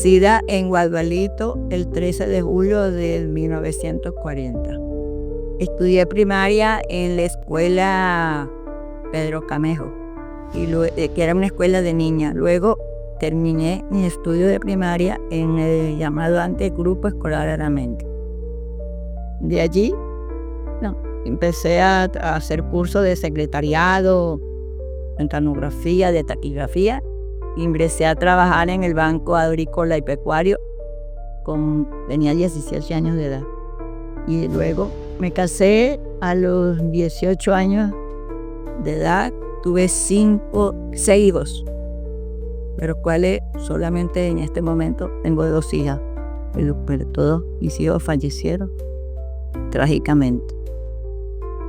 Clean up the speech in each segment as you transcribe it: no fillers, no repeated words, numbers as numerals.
Nacida en Guadualito el 13 de julio de 1940. Estudié primaria en la escuela Pedro Camejo, que era una escuela de niñas. Luego terminé mi estudio de primaria en el llamado antes Grupo Escolar Aramendi. De allí empecé a hacer cursos de secretariado, de mecanografía, de taquigrafía. Ingresé a trabajar en el Banco Agrícola y Pecuario, tenía 17 años de edad. Y luego me casé a los 18 años de edad. Tuve 6 hijos, pero cuales solamente en este momento tengo 2 hijas. Pero todos mis hijos fallecieron trágicamente.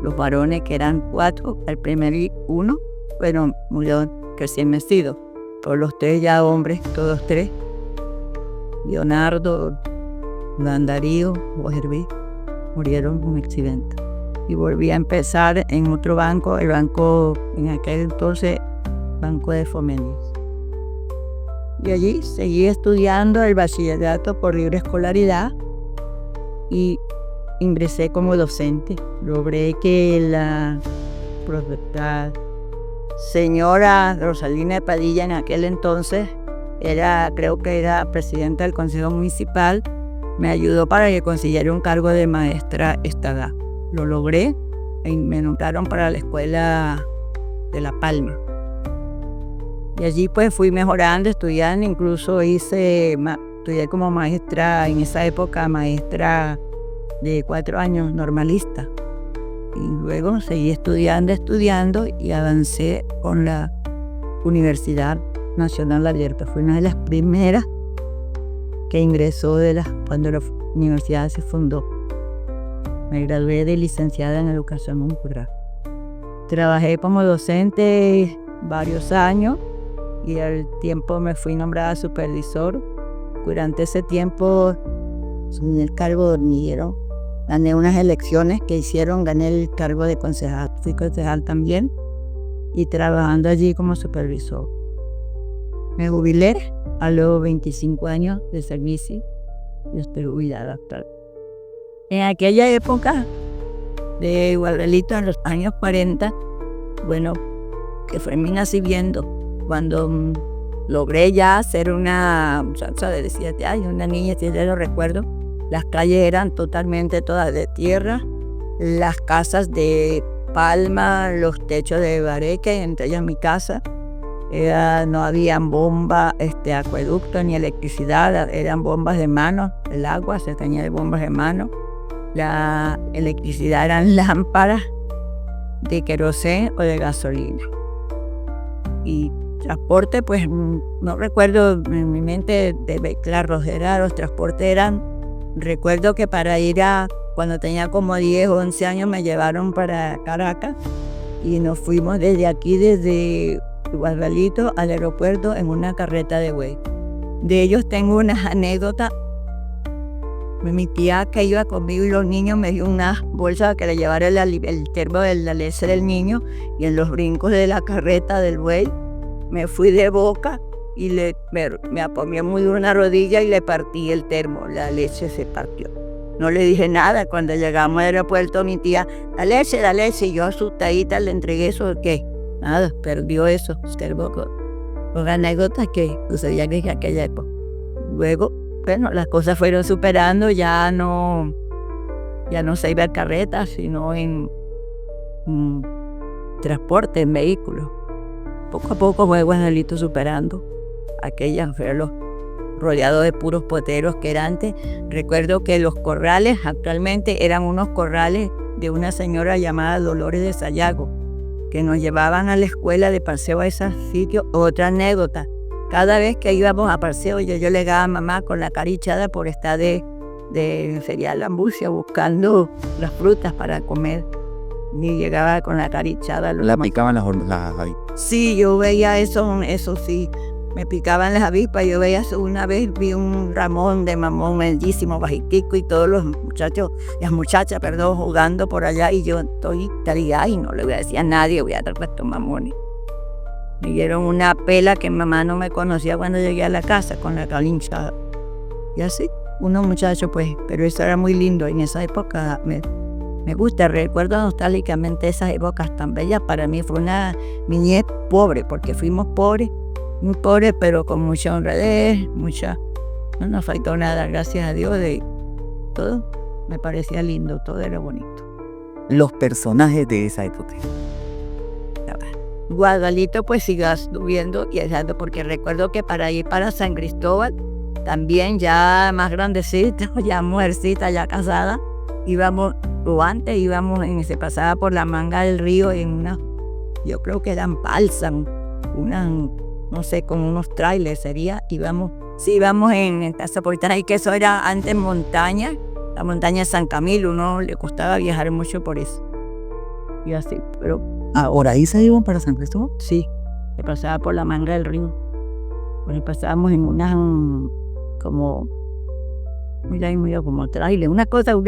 Los varones, que eran 4, el primer uno, murió recién nacido. Por los 3 ya hombres, todos 3. Leonardo, Darío, Bojerví, murieron en un accidente. Y volví a empezar en otro banco, el banco, en aquel entonces, Banco de Fomento. Y allí seguí estudiando el bachillerato por libre escolaridad y ingresé como docente. Logré que la señora Rosalina de Padilla, en aquel entonces, creo que era presidenta del Consejo Municipal, me ayudó para que consiguiera un cargo de maestra esta edad. Lo logré y me nombraron para la escuela de La Palma. Y allí pues fui mejorando, estudiando, incluso estudié como maestra, en esa época maestra de 4 años, normalista. Y luego seguí estudiando y avancé con la Universidad Nacional Abierta. Fui una de las primeras que ingresó cuando la universidad se fundó. Me gradué de licenciada en Educación Integral. Trabajé como docente varios años y al tiempo me fui nombrada supervisor. Durante ese tiempo asumí el cargo de hormiguero. Gané unas elecciones que gané el cargo de concejal. Fui concejal también y trabajando allí como supervisor. Me jubilé a los 25 años de servicio y estoy jubilada actualmente. En aquella época de Guadualito, en los años 40, que fue mi nacimiento, cuando logré ya ser una muchacha de 17 años, una niña, si ya lo recuerdo. Las calles eran totalmente todas de tierra, las casas de palma, los techos de bareque, entre ellas mi casa. No habían bomba, acueducto ni electricidad, eran bombas de mano, el agua se tenía de bombas de mano. La electricidad eran lámparas de queroseno o de gasolina. Y transporte, pues no recuerdo en mi mente, los transportes eran. Recuerdo que cuando tenía como 10 o 11 años, me llevaron para Caracas y nos fuimos desde Guadualito al aeropuerto en una carreta de buey. De ellos tengo unas anécdotas. Mi tía que iba conmigo y los niños me dio una bolsa que le llevara el termo de la leche del niño, y en los brincos de la carreta del buey me fui de boca y me apoyé muy duro una rodilla y le partí el termo, la leche se partió. No le dije nada. Cuando llegamos al aeropuerto, mi tía, la leche, y yo asustadita le entregué eso, ¿qué? Nada, perdió eso, termo con anécdotas que sucedían en aquella época. Luego, las cosas fueron superando, ya no se iba en carretas, sino en transporte, en vehículos. Poco a poco fue Guadualito superando aquellas, rodeado de puros poteros que eran antes. Recuerdo que los corrales actualmente eran unos corrales de una señora llamada Dolores de Sayago, que nos llevaban a la escuela de paseo a esos sitios. Otra anécdota, cada vez que íbamos a paseo, yo le daba a mamá con la cara hinchada por estar de cereal ambucia buscando las frutas para comer. Ni llegaba con la cara hinchada. ¿La picaban las avispas? Sí, yo veía eso sí. Me picaban las avispas. Yo veía una vez, vi un ramón de mamón bellísimo, bajitico, y todos las muchachas, jugando por allá, y yo estoy talía y no le voy a decir a nadie, voy a dar para estos mamones. Me dieron una pela que mamá no me conocía cuando llegué a la casa con la cara hinchada. Y así, unos muchachos pues, pero eso era muy lindo. En esa época me gusta, recuerdo nostálgicamente esas épocas tan bellas. Para mí fue una niñez pobre, porque fuimos pobres, muy pobres, pero con mucha honradez, no nos faltó nada, gracias a Dios, de todo. Me parecía lindo, todo era bonito. Los personajes de esa época. Guadalito pues siga subiendo y echando, porque recuerdo que para ir para San Cristóbal, también ya más grandecita, ya mujercita, ya casada, íbamos, o antes íbamos, se pasaba por la manga del río en una, yo creo que eran balsas, no sé, con unos trailers sería, íbamos en Tazapolitana, y que eso era antes montaña, la montaña de San Camilo, uno le costaba viajar mucho por eso. Y así, pero... ¿Ahora ahí se iban para San Cristóbal? Sí, se pasaba por la manga del río. Bueno, pasábamos en unas, como trailer, una cosa,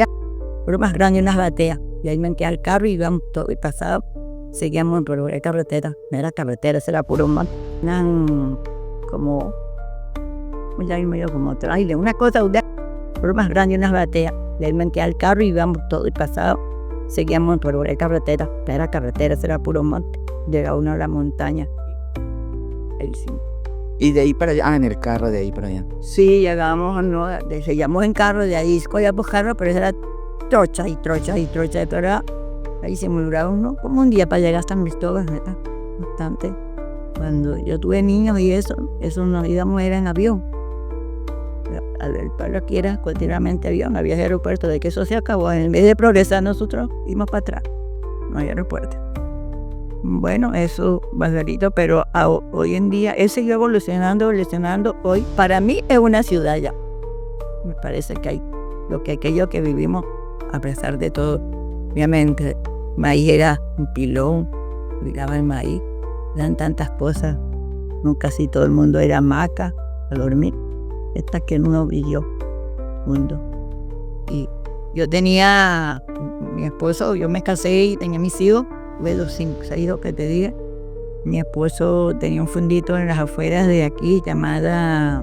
pero más grande, unas bateas. Y ahí metía el carro y íbamos todo, y pasaba, seguíamos por la carretera. No era carretera, era puro mar. Como trailer, una cosa, pero más grande, unas bateas. Y ahí metía el carro y íbamos todo, y pasaba, seguíamos por la carretera. No era carretera, era puro monte. Llegaba uno a la montaña. Ahí sí. Y de ahí para allá, en el carro de ahí para allá. Sí, llegábamos, seguíamos en carro, de ahí escogíamos carro, pero eso era trocha, pero ahí se me duraba uno como un día para llegar hasta San Cristóbal, ¿verdad? Bastante. Cuando yo tuve niños y eso nos íbamos era en avión. El pueblo aquí era continuamente avión, había aeropuerto, de que eso se acabó. En vez de progresar nosotros íbamos para atrás, no hay aeropuerto. Bueno, eso, Margarito, pero hoy en día él siguió evolucionando. Hoy, para mí, es una ciudad ya. Me parece que hay aquello que vivimos, a pesar de todo. Obviamente, maíz era un pilón, cuidaba el maíz, eran tantas cosas. No, casi todo el mundo era hamaca a dormir. Esta que uno vivió, mundo. Y yo tenía mi esposo, yo me casé y tenía mis hijos. Tuve los 5 hijos que te dije. Mi esposo tenía un fundito en las afueras de aquí llamada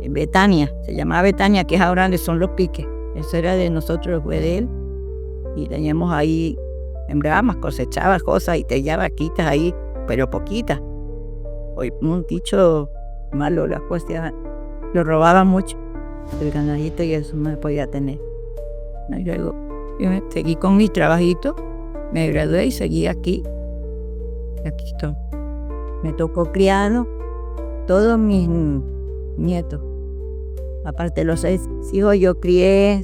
Betania. Se llamaba Betania, que es ahora donde son los piques. Eso era de nosotros, fue de él. Y teníamos ahí, sembrábamos, cosechabas cosas y te llevaba vaquitas ahí, pero poquitas. Hoy un dicho malo, las cosas lo robaban mucho. El ganadito y eso no se podía tener. Y luego yo seguí con mi trabajito. Me gradué y seguí aquí. Aquí estoy. Me tocó criar todos mis nietos. Aparte de los 6 hijos, yo crié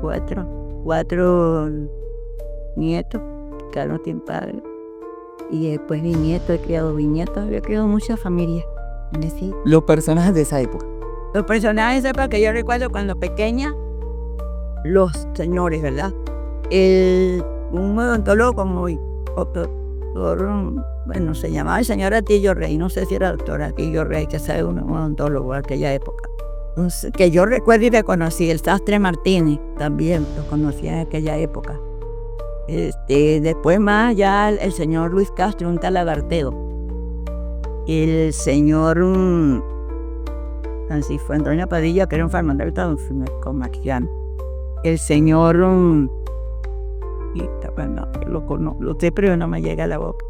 4 nietos, que no tienen padre. Y después he criado bisnietos, había criado muchas familias. Los personajes de esa época. Los personajes de esa época que yo recuerdo cuando pequeña, los señores, ¿verdad? Un odontólogo como bueno, se llamaba el señor Atillo Rey, no sé si era doctor Atillo Rey, que sabe un odontólogo de aquella época. Que yo recuerdo y reconocí, el Sastre Martínez, también lo conocí en aquella época. Después más ya el señor Luis Castro, un talagarteo. El señor Francisco Antonio Padilla, que era un farmacéutico con maquillán. El señor bueno, lo sé, pero no me llega a la boca.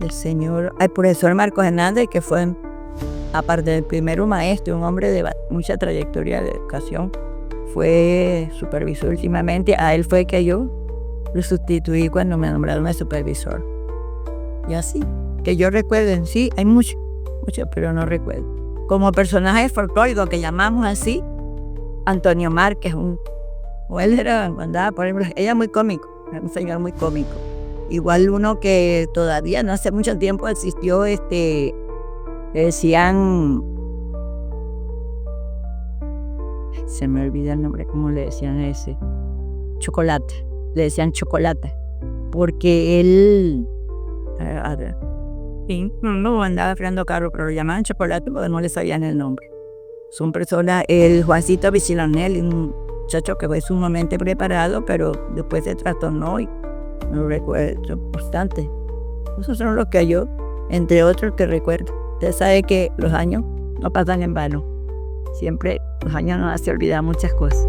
El señor, el profesor Marcos Hernández, que fue, aparte del primero maestro, un hombre de mucha trayectoria de educación, fue supervisor últimamente. A él fue que yo lo sustituí cuando me nombraron de supervisor. Y así, que yo recuerdo, sí, hay mucho, pero no recuerdo. Como personaje folclórico que llamamos así, Antonio Márquez, o él era, andaba por ejemplo, ella muy cómico, era un señor muy cómico. Igual uno que todavía no hace mucho tiempo existió, le decían, se me olvida el nombre, ¿cómo le decían a ese? Chocolate, le decían Chocolate, porque él, no andaba freando carro, pero lo llamaban Chocolate porque no le sabían el nombre. Son personas, el Juancito Vicilonel, un muchacho que fue sumamente preparado, pero después se trastornó y no recuerdo bastante. Esos son los que yo, entre otros, que recuerdo. Usted sabe que los años no pasan en vano. Siempre los años nos hacen olvidar muchas cosas.